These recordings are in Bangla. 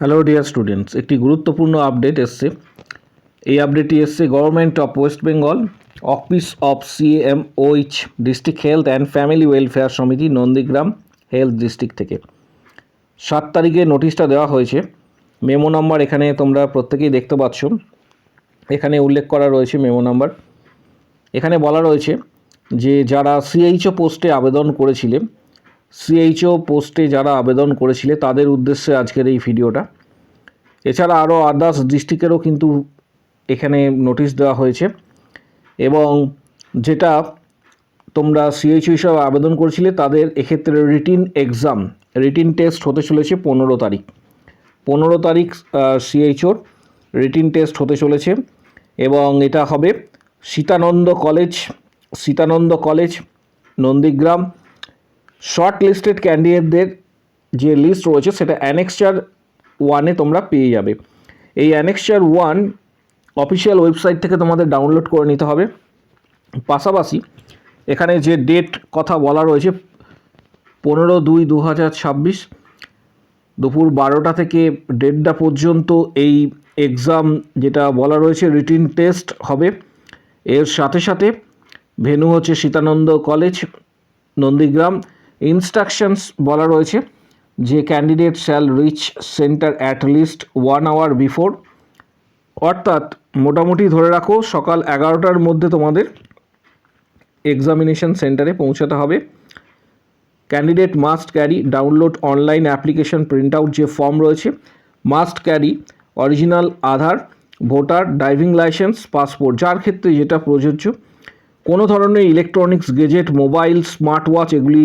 হ্যালো ডিয়ার স্টুডেন্টস, একটি গুরুত্বপূর্ণ আপডেট এসছে। এই আপডেটটি এসছে government of West Bengal, office of CMOH, district health and family welfare সমিতি, নন্দীগ্রাম হেলথ ডিস্ট্রিক্ট থেকে 7 তারিখে নোটিশটা দেওয়া হয়েছে। মেমো নাম্বার এখানে তোমরা প্রত্যেকেই দেখতে পাচ্ছ, এখানে উল্লেখ করা রয়েছে মেমো নাম্বার। এখানে বলা রয়েছে যে যারা সিএইচও পোস্টে আবেদন করেছিলে, সিএইচও পোস্টে যারা আবেদন করেছিলে তাদের উদ্দেশ্যে আজকের এই ভিডিওটা। এছাড়া আরও আদার্স ডিস্ট্রিক্টেরও কিন্তু এখানে নোটিশ দেওয়া হয়েছে, এবং যেটা তোমরা সিএইচও হিসাবে আবেদন করেছিলে তাদের এক্ষেত্রে রিটিন টেস্ট হতে চলেছে 15 তারিখ সিএইচওর রিটিন টেস্ট হতে চলেছে, এবং এটা হবে Sitananda college Nandigram. Shortlisted ক্যান্ডিডেটদের যে লিস্ট রয়েছে সেটা অ্যানেক্সচার 1-এ তোমরা পেয়ে যাবে। এই অ্যানেক্সচার 1 অফিসিয়াল ওয়েবসাইট থেকে তোমাদের ডাউনলোড করে নিতে হবে। পাশাপাশি এখানে যে ডেট কথা বলা রয়েছে 15/2/2026 দুপুর 12টা থেকে 1:30 পর্যন্ত এই এক্সাম যেটা বলা রয়েছে রিটিন টেস্ট হবে। এর সাথে সাথে ভেন্যু হচ্ছে সীতানন্দ কলেজ নন্দীগ্রাম। ইনস্ট্রাকশনস বলা রয়েছে যে candidate shall reach center at least 1 hour before, অর্থাৎ মোটামুটি ধরে রাখো সকাল 11টার মধ্যে তোমাদের এক্সামিনেশন সেন্টারে পৌঁছাতে হবে। Candidate must carry download online application print out, যে ফর্ম রয়েছে must carry original Aadhaar, voter, driving licence, passport, যার ক্ষেত্রে যেটা প্রযোজ্য। কোনো ধরনের electronics gadget, mobile, smart watch এগুলি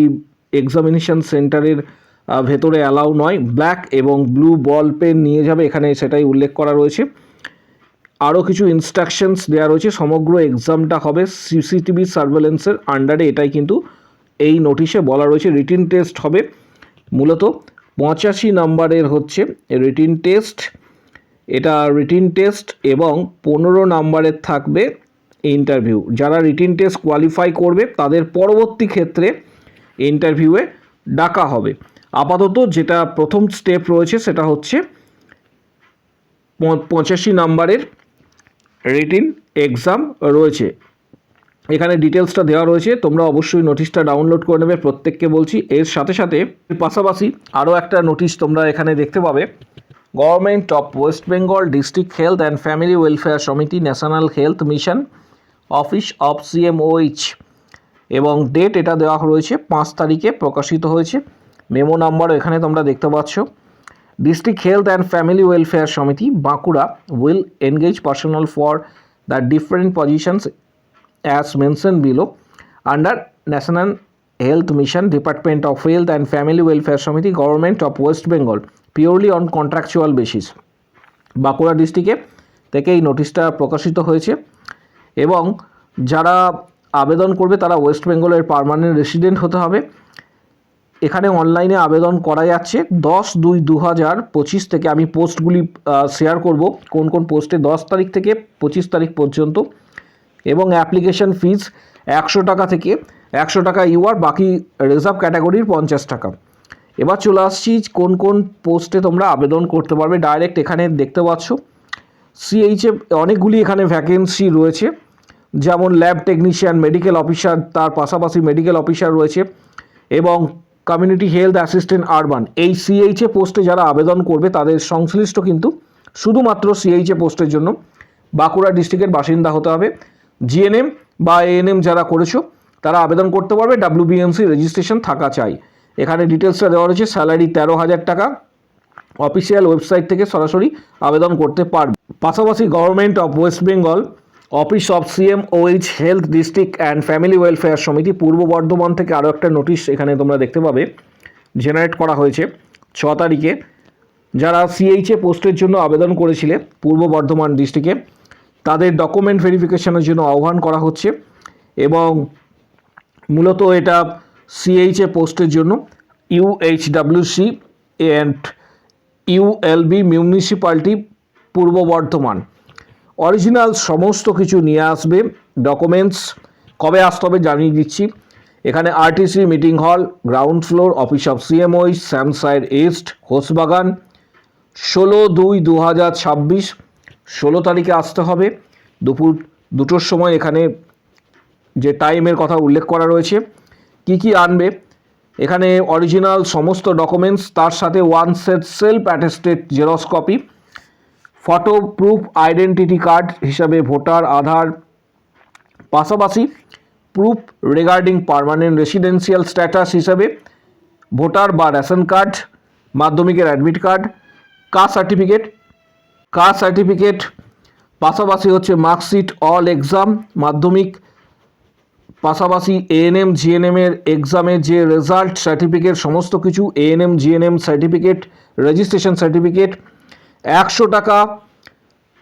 এক্সামিনেশন সেন্টারের ভেতরে অ্যালাউ নয়। ব্ল্যাক এবং ব্লু বল পেন নিয়ে যাবে, এখানে সেটাই উল্লেখ করা রয়েছে। আরও কিছু ইনস্ট্রাকশনস দেওয়া রয়েছে। সমগ্র এক্সামটা হবে সিসিটিভি সার্ভেলেন্সের আন্ডারে, এটাই কিন্তু এই নোটিশে বলা রয়েছে। রিটিন টেস্ট হবে মূলত 85 নম্বরের হচ্ছে রিটিন টেস্ট, এটা রিটিন টেস্ট, এবং 15 নম্বরের থাকবে ইন্টারভিউ। যারা রিটিন টেস্ট কোয়ালিফাই করবে তাদের পরবর্তী ক্ষেত্রে ইন্টারভিউয়ে ডাকা হবে। আপাতত যেটা প্রথম স্টেপ রয়েছে সেটা হচ্ছে 85 নম্বরের রিটিন এক্সাম রয়েছে। এখানে ডিটেলসটা দেওয়া রয়েছে, তোমরা অবশ্যই নোটিশটা ডাউনলোড করে নেবে, প্রত্যেককে বলছি। এর সাথে সাথে পাশাপাশি আরও একটা নোটিশ তোমরা এখানে দেখতে পাবে। Government of West Bengal, district health and family welfare Samiti, national health mission, office of CMOH, এবং ডেট এটা দেওয়া রয়েছে 5 তারিখে প্রকাশিত হয়েছে। মেমো নাম্বারও এখানে তোমরা দেখতে পাচ্ছ। District health and family welfare Samiti Bankura will engage personnel for the different positions as mentioned below under National Health Mission, Department of Health and Family Welfare Samiti, Government of West Bengal, purely on contractual basis। Bankura ডিস্ট্রিক্টে থেকে এই নোটিশটা প্রকাশিত হয়েছে, এবং যারা আবেদন করবে তারা ওয়েস্ট বেঙ্গলের পার্মানেন্ট রেসিডেন্ট হতে হবে। এখানে অনলাইনে আবেদন করা যাচ্ছে 10/2/2025 থেকে। আমি পোস্টগুলি শেয়ার করব কোন কোন পোস্টে 10 তারিখ থেকে 25 তারিখ পর্যন্ত, এবং অ্যাপ্লিকেশন ফিজ 100 টাকা থেকে 100 টাকা ইউআর, বাকি রিজার্ভ ক্যাটাগরির 50 টাকা। এবার চলে আসছি কোন কোন পোস্টে তোমরা আবেদন করতে পারবে। ডাইরেক্ট এখানে দেখতে পাচ্ছ সিএইচে অনেকগুলি এখানে ভ্যাকেন্সি রয়েছে, যেমন ল্যাব টেকনিশিয়ান, মেডিকেল অফিসার, তার পাশাপাশি মেডিকেল অফিসার রয়েছে, এবং কমিউনিটি হেলথ অ্যাসিস্ট্যান্ট আরবান। এই সিএইচে পোস্টে যারা আবেদন করবে তাদের সংশ্লিষ্ট কিন্তু শুধুমাত্র সিএইচে পোস্টের জন্য বাঁকুড়া ডিস্ট্রিক্টের বাসিন্দা হতে হবে। জিএনএম বা এএনএম যারা করেছো তারা আবেদন করতে পারবে, ডাব্লিউবিএমসি রেজিস্ট্রেশন থাকা চাই। এখানে ডিটেলসটা দেওয়া রয়েছে। স্যালারি 13,000 টাকা, অফিসিয়াল ওয়েবসাইট থেকে সরাসরি আবেদন করতে পারবে। পাশাপাশি government of West Bengal, office of CMOH, health district and family welfare সমিতি, পূর্ব বর্ধমান থেকে আরও একটা নোটিশ এখানে তোমরা দেখতে পাবে জেনারেট করা হয়েছে 6 তারিখে। যারা সিএইচএ পোস্টের জন্য আবেদন করেছিলে পূর্ব বর্ধমান ডিস্ট্রিক্টে, তাদের ডকুমেন্ট ভেরিফিকেশনের জন্য আহ্বান করা হচ্ছে, এবং মূলত এটা সিএইচএ পোস্টের জন্য ইউএইচডব্লিউসি and ULB municipality Purba Bardhaman. Original সমস্ত কিছু নিয়ে আসবে। ডকুমেন্টস কবে আসতে হবে জানিয়ে দিচ্ছি। এখানে RTC meeting hall, ground floor, office of CMOH, শ্যামসাইড ইস্ট, হোসবাগান, 16/2/2026 16 তারিখে আসতে হবে। দুপুর 2টোর সময় এখানে যে টাইমের কথা উল্লেখ করা রয়েছে। কি কি আনবে এখানে? অরিজিনাল সমস্ত ডকুমেন্টস, তার সাথে one set self attested xerox copy, photo proof identity card হিসাবে ভোটার, আধার, পাশাপাশি proof regarding permanent residential status হিসাবে ভোটার বা রেশন কার্ড, মাধ্যমিকের অ্যাডমিট কার্ড, কাস্ট সার্টিফিকেট, পাশাপাশি হচ্ছে মার্কশিট অল এক্সাম মাধ্যমিক, পাশাপাশি এএনএম জিএনএমের এক্সামের যে রেজাল্ট সার্টিফিকেট, সমস্ত কিছু, ANM GNM certificate, registration certificate, 100 টাকা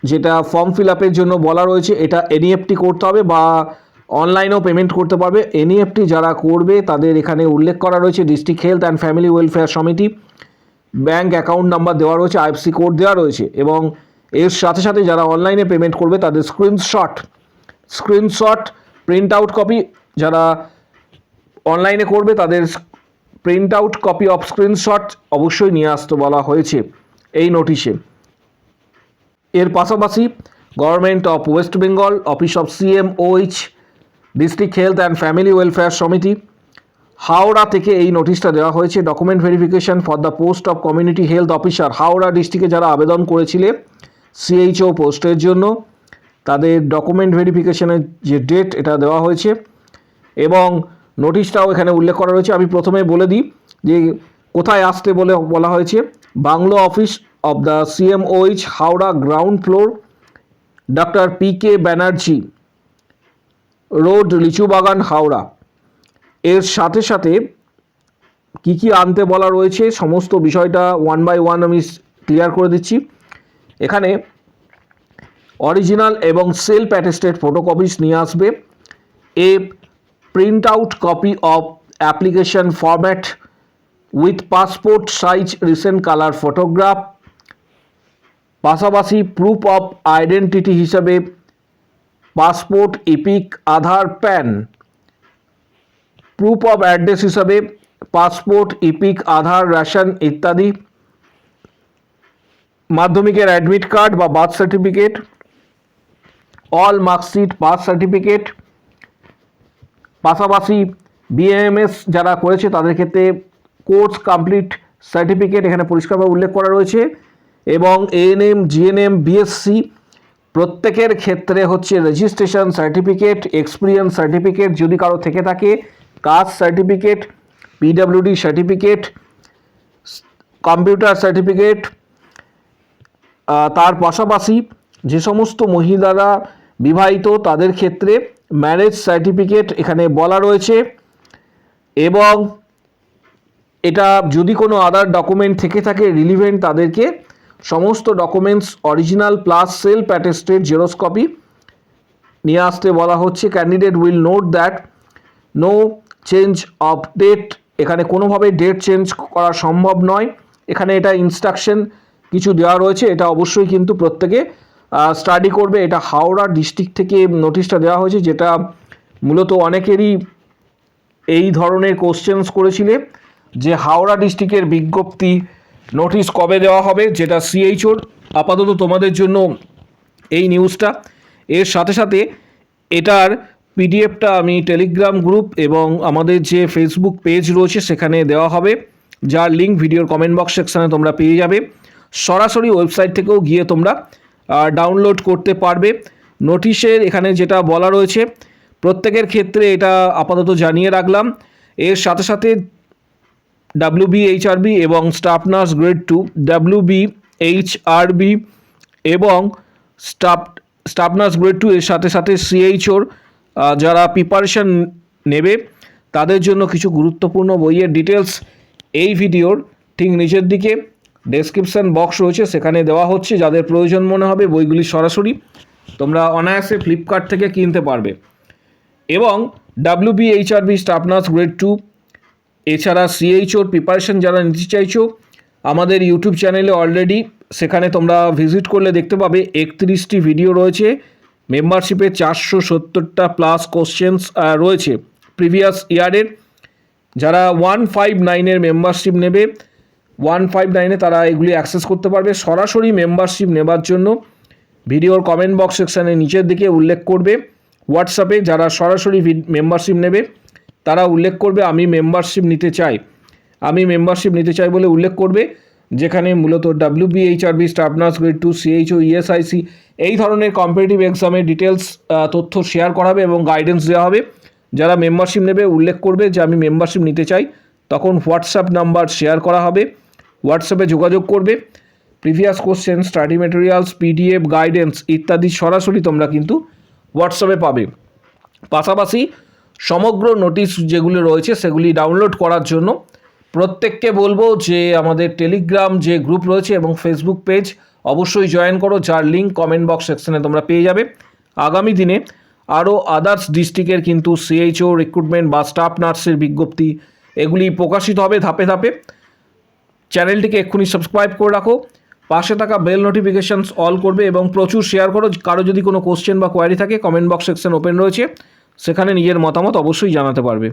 যেটা ফর্ম ফিল আপের জন্য বলা রয়েছে, এটা এনইএফটি করতে হবে বা অনলাইনেও পেমেন্ট করতে পারবে। এনইএফটি যারা করবে তাদের এখানে উল্লেখ করা রয়েছে district health and family welfare সমিতি, ব্যাঙ্ক অ্যাকাউন্ট নাম্বার দেওয়া রয়েছে, আইএফসি কোড দেওয়া রয়েছে, এবং এর সাথে সাথে যারা অনলাইনে পেমেন্ট করবে তাদের স্ক্রিনশট প্রিন্ট আউট কপি, যারা অনলাইনে করবে তাদের print out copy of screenshot অবশ্যই নিয়ে আসতে বলা হয়েছে এই নোটিশে। এর পাশাপাশি government of West Bengal, office of CMOH, district health and family welfare সমিতি, হাওড়া থেকে এই নোটিশটা দেওয়া হয়েছে। Document verification for the post of community health officer, Howrah ডিস্ট্রিক্টে যারা আবেদন করেছিলে CHO পোস্টের জন্য তাদের ডকুমেন্ট ভেরিফিকেশনের যে ডেট এটা দেওয়া হয়েছে, এবং নোটিশটাও এখানে উল্লেখ করা রয়েছে। আমি প্রথমে বলে দিই যে কোথায় আসতে বলা হয়েছে। Bungalow office of the CMOH, Howrah, ground floor, doctor PK Banerjee road, Lichubagan, Howrah. এর সাথে সাথে কি কি আনতে বলা রয়েছে সমস্ত বিষয়টা ওয়ান বাই ওয়ান আমি ক্লিয়ার করে দিচ্ছি। এখানে অরিজিনাল এবং সেলফ অ্যাটেস্টেড ফটোকপিস নিয়ে আসবে, a print out copy of application format with passport size recent colour photograph, পাশাপাশি প্রুফ অফ আইডেন্টিটি হিসাবে passport, EPIC, Aadhaar, PAN, proof of address হিসাবে পাসপোর্ট, ইপিক, আধার, রেশন ইত্যাদি, মাধ্যমিকের অ্যাডমিট কার্ড বা birth certificate, all marksheet, pass certificate, পাশাপাশি BAMS যারা করেছে তাদের ক্ষেত্রে কোর্স কমপ্লিট সার্টিফিকেট এখানে পরিষ্কারভাবে উল্লেখ করা রয়েছে, এবং ANM GNM BSc প্রত্যেকের ক্ষেত্রে হচ্ছে রেজিস্ট্রেশন সার্টিফিকেট, এক্সপিরিয়েন্স সার্টিফিকেট যদি কারো থেকে থাকে, caste certificate, PWD certificate, computer certificate, তার পাশাপাশি যে সমস্ত মহিলারা বিবাহিত তাদের ক্ষেত্রে ম্যারেজ সার্টিফিকেট এখানে বলা রয়েছে, এবং এটা যদি কোনো আদার ডকুমেন্ট থেকে থাকে রিলিভেন্ট তাদেরকে সমস্ত documents original plus self attested xerox copy নিয়ে আসতে বলা হচ্ছে। Candidate will note that no change of date, এখানে কোনোভাবে ডেট চেঞ্জ করা সম্ভব নয়। এখানে এটা ইনস্ট্রাকশন কিছু দেওয়া রয়েছে, এটা অবশ্যই কিন্তু প্রত্যেকে স্টাডি করবে। এটা হাওড়া ডিস্ট্রিক্ট থেকে নোটিশটা দেওয়া হয়েছে, যেটা মূলত অনেকেরই এই ধরনের কোশ্চেন্স করেছিলে যে হাওড়া ডিস্ট্রিক্টের বিজ্ঞপ্তি নোটিশ কবে দেওয়া হবে, যেটা CHOর। আপাতত তোমাদের জন্য এই নিউজটা। এর সাথে সাথে এটার PDFটা আমি টেলিগ্রাম গ্রুপ এবং আমাদের যে ফেসবুক পেজ রয়েছে সেখানে দেওয়া হবে, যার লিঙ্ক ভিডিওর কমেন্ট বক্স সেকশানে তোমরা পেয়ে যাবে। সরাসরি ওয়েবসাইট থেকেও গিয়ে তোমরা ডাউনলোড করতে পারবে। নোটিশের এখানে যেটা বলা রয়েছে প্রত্যেকের ক্ষেত্রে এটা আপাতত জানিয়ে রাখলাম। এর সাথে সাথে WBHRB এবং স্টাফ নার্স গ্রেড 2, WBHRB এবং স্টাফ নার্স গ্রেড 2 এর সাথে সাথে CHOর যারা প্রিপারেশন নেবে তাদের জন্য কিছু গুরুত্বপূর্ণ বইয়ের ডিটেলস এই ভিডিওর ঠিক নিচের দিকে ডেসক্রিপশান বক্স রয়েছে, সেখানে দেওয়া হচ্ছে। যাদের প্রয়োজন মনে হবে বইগুলি সরাসরি তোমরা অনায়াসে ফ্লিপকার্ট থেকে কিনতে পারবে। এবং WBHRB স্টাফ নার্স গ্রেড 2 এছাড়া CHOর প্রিপারেশন যারা নিতে চাইছো আমাদের ইউটিউব চ্যানেলে অলরেডি সেখানে তোমরা ভিজিট করলে দেখতে পাবে 31টি ভিডিও রয়েছে। মেম্বারশিপে 470টা প্লাস কোশ্চেন্স রয়েছে প্রিভিয়াস ইয়ারের। যারা 159-এর মেম্বারশিপ নেবে 159 তারা এগুলি অ্যাক্সেস করতে পারবে। সরাসরি মেম্বারশিপ নেবার জন্য ভিডিওর কমেন্ট বক্স সেকশানে নিচের দিকে উল্লেখ করবে, হোয়াটসঅ্যাপে যারা সরাসরি মেম্বারশিপ নেবে তারা উল্লেখ করবে আমি মেম্বারশিপ নিতে চাই, আমি মেম্বারশিপ নিতে চাই বলে উল্লেখ করবে, যেখানে মূলত WBHRB, staff nurse grade 2, CHO, ESIC এই ধরনের কম্পিটিটিভ এক্সামের ডিটেলস তথ্য শেয়ার করা হবে এবং গাইডেন্স দেওয়া হবে। যারা মেম্বারশিপ নেবে উল্লেখ করবে যে আমি মেম্বারশিপ নিতে চাই, তখন হোয়াটসঅ্যাপ নাম্বার শেয়ার করা হবে, হোয়াটসঅ্যাপে যোগাযোগ করবে। Previous question, study materials, PDF, guidance ইত্যাদি সরাসরি তোমরা কিন্তু হোয়াটসঅ্যাপে পাবে। পাশাপাশি সমগ্র নোটিশ যেগুলি রয়েছে সেগুলি ডাউনলোড করার জন্য প্রত্যেককে বলবো যে আমাদের টেলিগ্রাম যে গ্রুপ রয়েছে এবং ফেসবুক পেজ অবশ্যই জয়েন করো, যার লিঙ্ক কমেন্ট বক্স সেকশনে তোমরা পেয়ে যাবে। আগামী দিনে আরও আদার্স ডিস্ট্রিক্টের কিন্তু CHO রিক্রুটমেন্ট বা স্টাফ নার্সের বিজ্ঞপ্তি এগুলি প্রকাশিত হবে ধাপে ধাপে। চ্যানেলটিকে এক্ষুনি সাবস্ক্রাইব করে রাখো, পাশে থাকা বেল নোটিফিকেশানস অল করবে এবং প্রচুর শেয়ার করো। কারো যদি কোনো কোশ্চেন বা কোয়ারি থাকে কমেন্ট বক্স সেকশন ওপেন রয়েছে, সেখানে নিজের মতামত অবশ্যই জানাতে পারবে।